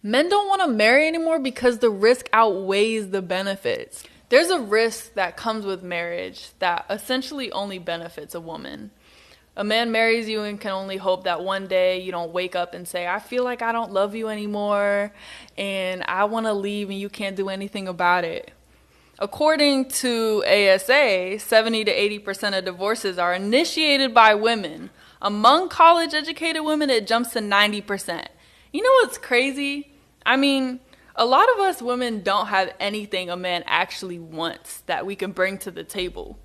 Men don't want to marry anymore because the risk outweighs the benefits. There's a risk that comes with marriage that essentially only benefits a woman. A man marries you and can only hope that one day you don't wake up and say, I feel like I don't love you anymore and I want to leave and you can't do anything about it. According to ASA, 70 to 80% of divorces are initiated by women. Among college educated women, it jumps to 90%. You know what's crazy? I mean, a lot of us women don't have anything a man actually wants that we can bring to the table.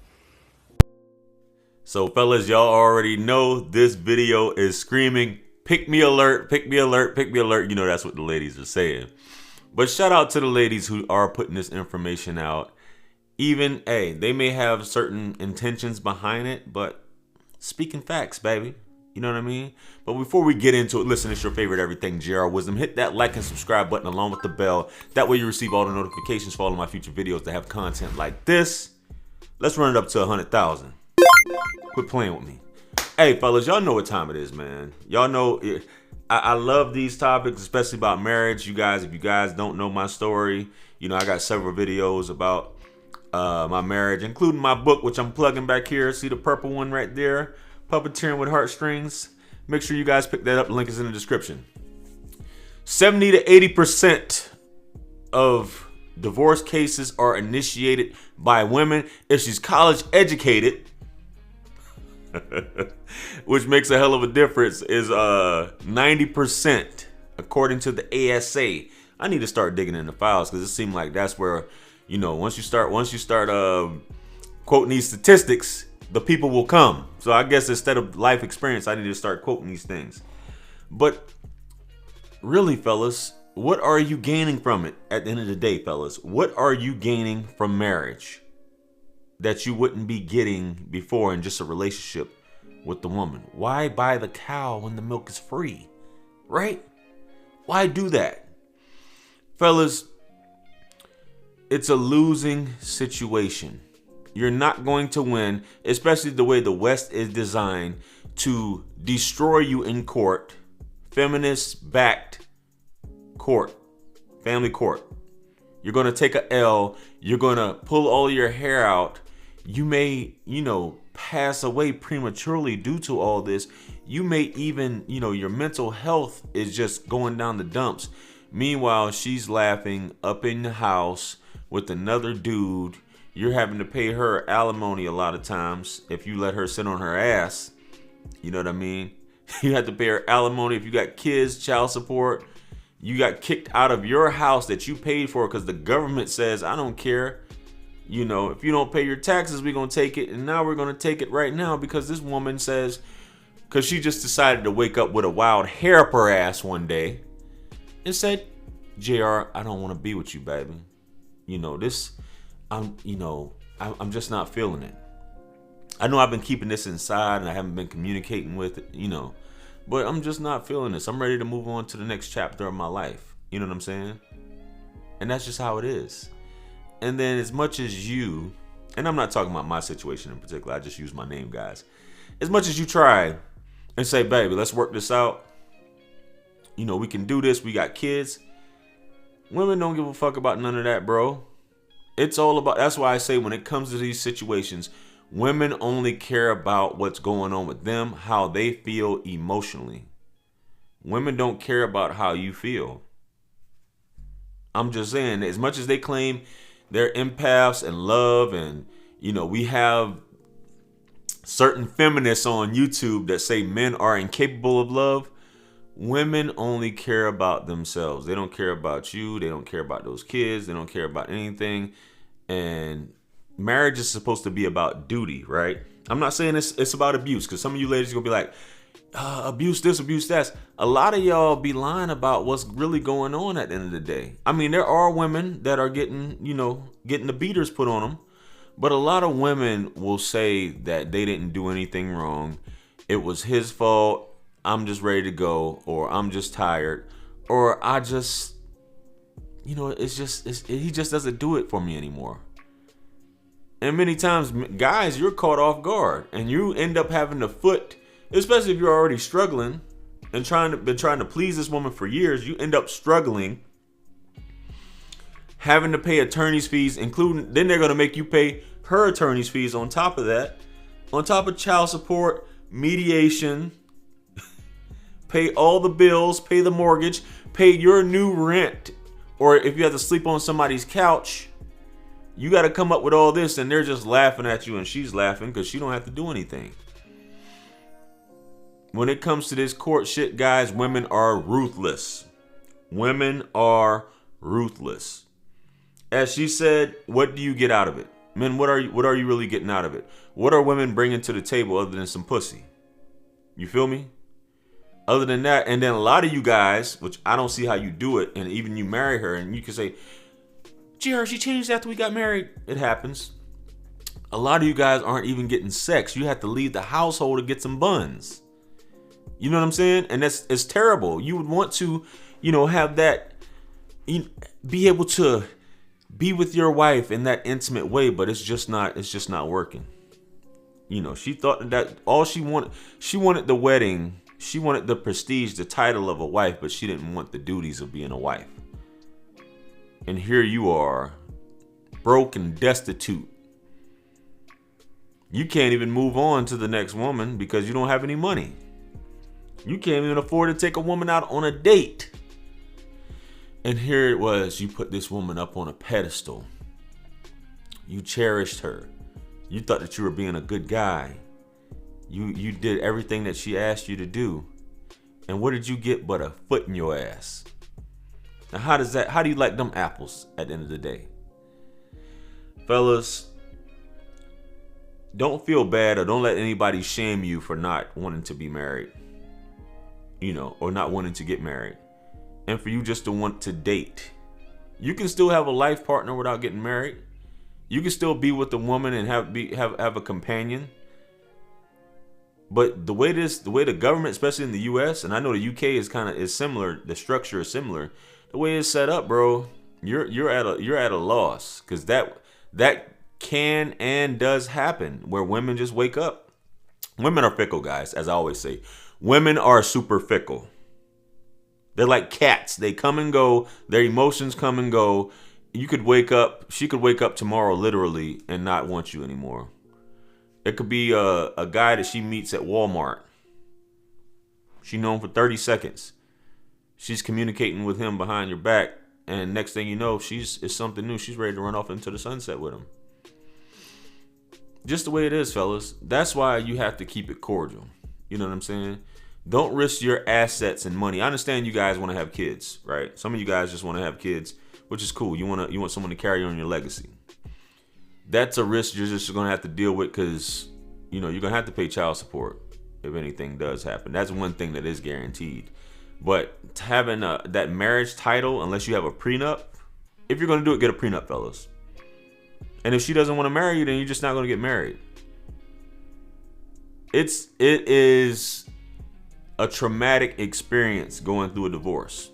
So fellas, y'all already know this video is screaming, pick me alert, pick me alert, pick me alert. You know that's what the ladies are saying. But shout out to the ladies who are putting this information out. Even, hey, they may have certain intentions behind it, but speaking facts, baby. You know what I mean? But before we get into it, listen, it's your favorite everything, JR Wisdom. Hit that like and subscribe button along with the bell. That way you receive all the notifications for all of my future videos that have content like this. Let's run it up to 100,000. Quit playing with me. Hey, fellas, y'all know what time it is, man. Y'all know I love these topics, especially about marriage. You guys, if you guys don't know my story, you know, I got several videos about my marriage, including my book, which I'm plugging back here. See the purple one right there? Puppeteering with Heartstrings. Make sure you guys pick that up. The link is in the description. 70 to 80% of divorce cases are initiated by women. If she's college educated, which makes a hell of a difference, is 90% according to the ASA. I need to start digging in the files because it seems like that's where, you know, once you start quoting these statistics, the people will come. So I guess instead of life experience, I need to start quoting these things. But really, fellas, what are you gaining from it at the end of the day, fellas? What are you gaining from marriage that you wouldn't be getting before in just a relationship with the woman? Why buy the cow when the milk is free, right? Why do that? Fellas, it's a losing situation. You're not going to win, especially the way the West is designed to destroy you in court, feminist-backed court, family court. You're going to take a L. You're going to pull all your hair out. You may, you know, pass away prematurely due to all this. You may even, you know, your mental health is just going down the dumps. Meanwhile, she's laughing up in the house with another dude. You're having to pay her alimony a lot of times if you let her sit on her ass. You know what I mean? You have to pay her alimony if you got kids, child support. You got kicked out of your house that you paid for because the government says, I don't care. You know, if you don't pay your taxes, we're going to take it. And now we're going to take it right now because this woman says, because she just decided to wake up with a wild hair up her ass one day and said, JR, I don't want to be with you, baby. You know, I'm just not feeling it. I know I've been keeping this inside and I haven't been communicating with it, you know, but I'm just not feeling this. I'm ready to move on to the next chapter of my life. You know what I'm saying? And that's just how it is. And then as much as you, and I'm not talking about my situation in particular, I just use my name, guys. As much as you try and say, baby, let's work this out. You know, we can do this. We got kids. Women don't give a fuck about none of that, bro. It's all about, that's why I say when it comes to these situations, women only care about what's going on with them, how they feel emotionally. Women don't care about how you feel. I'm just saying, as much as they claim they're empaths and love, and, you know, we have certain feminists on YouTube that say men are incapable of love, women only care about themselves. They don't care about you. They don't care about those kids. They don't care about anything. And marriage is supposed to be about duty, right? I'm not saying it's about abuse, because some of you ladies are going to be like, abuse this, abuse that. A lot of y'all be lying about what's really going on at the end of the day. I mean, there are women that are getting the beaters put on them. But a lot of women will say that they didn't do anything wrong. It was his fault. I'm just ready to go, or I'm just tired, or I just, he just doesn't do it for me anymore. And many times, guys, you're caught off guard and you end up having to foot, especially if you're already struggling, and been trying to please this woman for years, you end up struggling, having to pay attorney's fees, including then they're going to make you pay her attorney's fees on top of that, on top of child support, mediation, pay all the bills, pay the mortgage, pay your new rent, or if you have to sleep on somebody's couch, you got to come up with all this, and they're just laughing at you, and she's laughing because she don't have to do anything. When it comes to this court shit, guys, women are ruthless. Women are ruthless. As she said, what do you get out of it? Men, what are you really getting out of it? What are women bringing to the table other than some pussy? You feel me? Other than that, and then a lot of you guys, which I don't see how you do it, and even you marry her, and you can say, GR, she changed after we got married. It happens. A lot of you guys aren't even getting sex. You have to leave the household to get some buns. You know what I'm saying? And it's terrible. You would want to, have that, be able to be with your wife in that intimate way, but it's just not working. She thought that all she wanted the wedding, she wanted the prestige, the title of a wife, but she didn't want the duties of being a wife. And here you are, broke and destitute. You can't even move on to the next woman because you don't have any money. You can't even afford to take a woman out on a date. And here it was, you put this woman up on a pedestal. You cherished her. You thought that you were being a good guy. You did everything that she asked you to do. And what did you get but a foot in your ass? Now how do you like them apples at the end of the day? Fellas, don't feel bad or don't let anybody shame you for not wanting to be married. Or not wanting to get married. And for you just to want to date. You can still have a life partner without getting married. You can still be with a woman and have a companion. But the way the government, especially in the US, and I know the UK is similar, the structure is similar. The way it's set up, bro, you're at a loss. Cause that can and does happen where women just wake up. Women are fickle, guys, as I always say. Women are super fickle. They're like cats. They come and go. Their emotions come and go. She could wake up tomorrow literally and not want you anymore. It could be a guy that she meets at Walmart. She known him for 30 seconds. She's communicating with him behind your back. And next thing you know, it's something new. She's ready to run off into the sunset with him. Just the way it is, fellas. That's why you have to keep it cordial. You know what I'm saying? Don't risk your assets and money. I understand you guys want to have kids, right? Some of you guys just want to have kids, which is cool. You want someone to carry on your legacy. That's a risk you're just going to have to deal with because, you're going to have to pay child support if anything does happen. That's one thing that is guaranteed. But having that marriage title, unless you have a prenup, if you're going to do it, get a prenup, fellas. And if she doesn't want to marry you, then you're just not going to get married. It is a traumatic experience going through a divorce.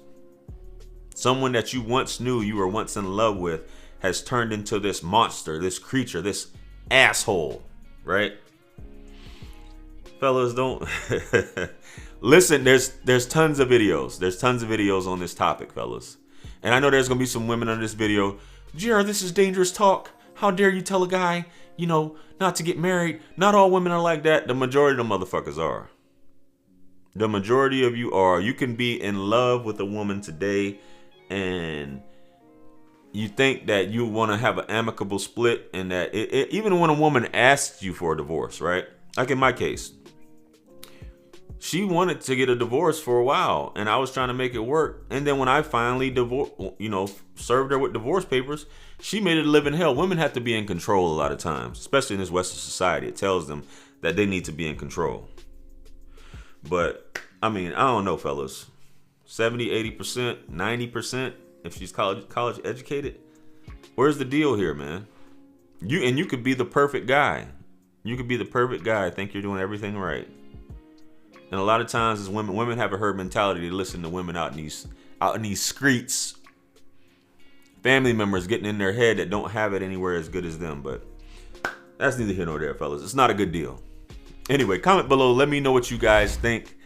Someone that you once knew, you were once in love with, has turned into this monster, this creature, this asshole, right? Fellas, don't listen. There's tons of videos. There's tons of videos on this topic, fellas. And I know there's gonna be some women on this video. GR, this is dangerous talk. How dare you tell a guy, not to get married? Not all women are like that. The majority of the motherfuckers are. The majority of you are. You can be in love with a woman today and you think that you want to have an amicable split, and that even when a woman asks you for a divorce, right? Like in my case, she wanted to get a divorce for a while and I was trying to make it work. And then when I finally served her with divorce papers, she made it live in hell. Women have to be in control a lot of times, especially in this Western society. It tells them that they need to be in control. But I don't know, fellas. 70, 80%, 90%, if she's college educated. Where's the deal here, man? You could be the perfect guy. You could be the perfect guy. Think you're doing everything right. And a lot of times as women have a herd mentality. They listen to women out in these streets. Family members getting in their head that don't have it anywhere as good as them. But that's neither here nor there, fellas. It's not a good deal. Anyway, comment below. Let me know what you guys think.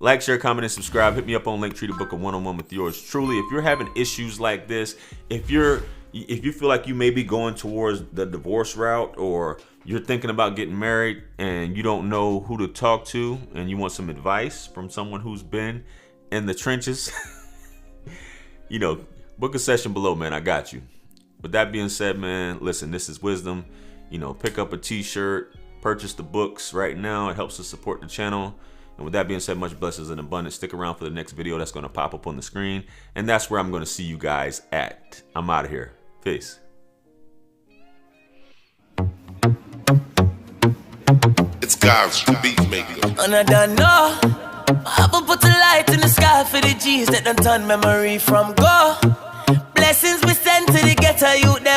Like, share, comment, and subscribe. Hit me up on Linktree to book a one-on-one with yours truly. If you're having issues like this, if you feel like you may be going towards the divorce route, or you're thinking about getting married and you don't know who to talk to and you want some advice from someone who's been in the trenches, you know, book a session below, man. I got you. With that being said, man, listen, this is wisdom. You know, pick up a t-shirt, purchase the books right now. It helps us support the channel. And with that being said, much blessings and abundance. Stick around for the next video that's going to pop up on the screen. And that's where I'm going to see you guys at. I'm out of here. Peace. It's God's beat maker. And I don't know. I will put a light in the sky for the G's that done turn memory from go. Blessings we send to the ghetto youth them.